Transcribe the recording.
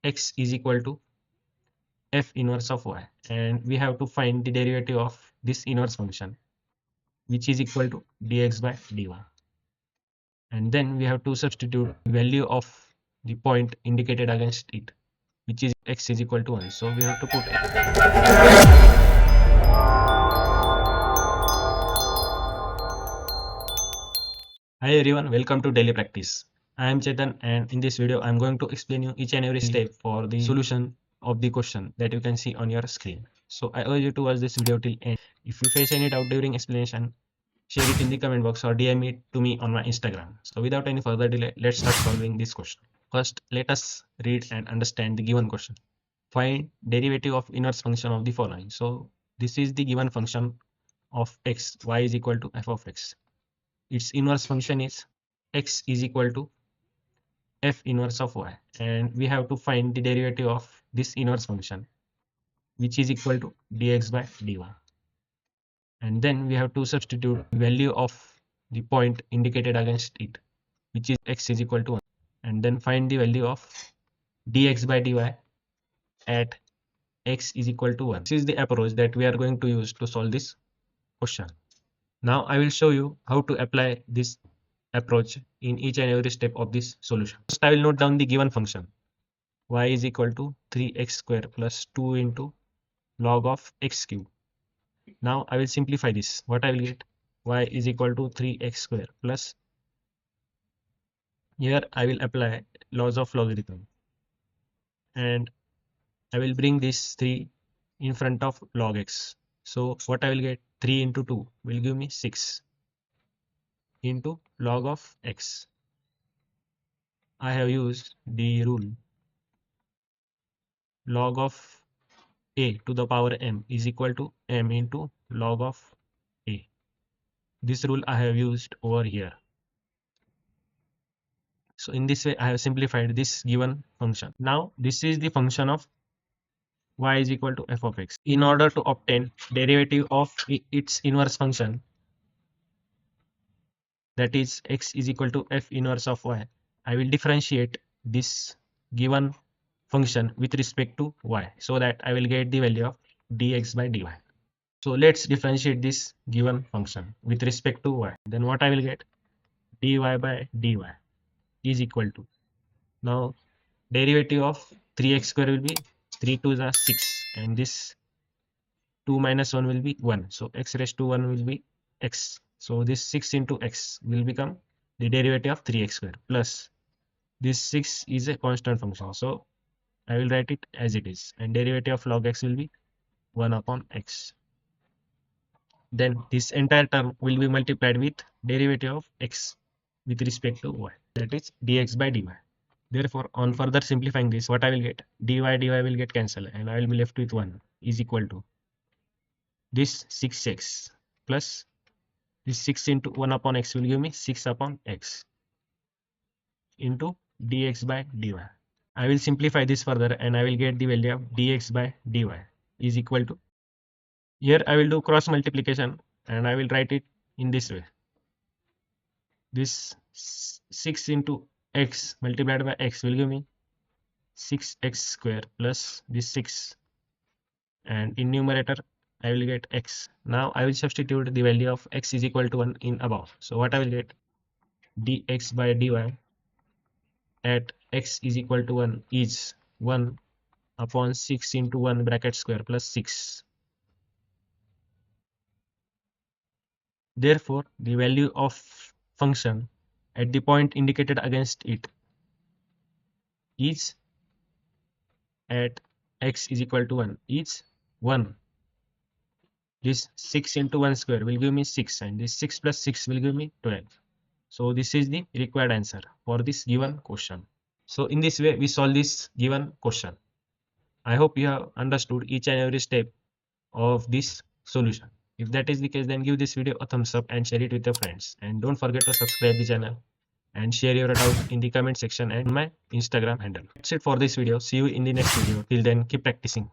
x is equal to f inverse of y, and we have to find the derivative of this inverse function, which is equal to dx by dy. And then we have to substitute value of the point indicated against it, which is x is equal to 1. So we have to put Hi everyone, welcome to daily practice. I am Chetan, and in this video I am going to explain you each and every step for the solution of the question that you can see on your screen. So I urge you to watch this video till end. If you face any doubt during explanation, share it in the comment box or DM it to me on my Instagram. So without any further delay, let's start solving this question. First, let us read and understand the given question. Find derivative of inverse function of the following. So this is the given function of x, y is equal to f of x. Its inverse function is x is equal to f inverse of y, and we have to find the derivative of this inverse function, which is equal to dx by dy. And then we have to substitute value of the point indicated against it, which is x is equal to 1, and then find the value of dx by dy at x is equal to 1. This is the approach that we are going to use to solve this question. Now I will show you how to apply this approach in each and every step of this solution. First, I will note down the given function. Y is equal to 3x square plus 2 into log of x cube. Now I will simplify this. What I will get? Y is equal to 3x square plus, here I will apply laws of logarithm, and I will bring this 3 in front of log x. So what I will get? 3 into 2 will give me 6 into log of x. I have used the rule log of a to the power m is equal to m into log of a. This rule I have used over here. So in this way I have simplified this given function. Now this is the function of y is equal to f of x. In order to obtain derivative of its inverse function, that is x is equal to f inverse of y, I will differentiate this given function with respect to y, so that I will get the value of dx by dy. So let's differentiate this given function with respect to y. Then what I will get? Dy by dy is equal to, now derivative of 3x square will be 3 2s are 6, and this 2 minus 1 will be 1. So x raised to 1 will be x. So this 6 into x will become the derivative of 3x square, plus this 6 is a constant function. So I will write it as it is, and derivative of log x will be 1 upon x. Then this entire term will be multiplied with derivative of x with respect to y, that is dx by dy. Therefore, on further simplifying this, what I will get? Dy will get cancelled, and I will be left with 1 is equal to this 6x plus this 6 into 1 upon x will give me 6 upon x into dx by dy. I will simplify this further, and I will get the value of dx by dy is equal to, here I will do cross multiplication, and I will write it in this way. This 6 into x multiplied by x will give me 6x square plus this 6, and in numerator I will get x. Now I will substitute the value of x is equal to 1 in above. So what I will get? Dx by dy at x is equal to 1 is 1 upon 6 into 1 bracket square plus 6. Therefore, the value of function at the point indicated against it is at x is equal to 1 is 1. This 6 into 1 square will give me 6, and this 6 plus 6 will give me 12. So this is the required answer for this given question. So in this way we solve this given question. I hope you have understood each and every step of this solution. If that is the case, then give this video a thumbs up and share it with your friends. And don't forget to subscribe the channel and share your doubt in the comment section and my Instagram handle. That's it for this video. See you in the next video. Till then, keep practicing.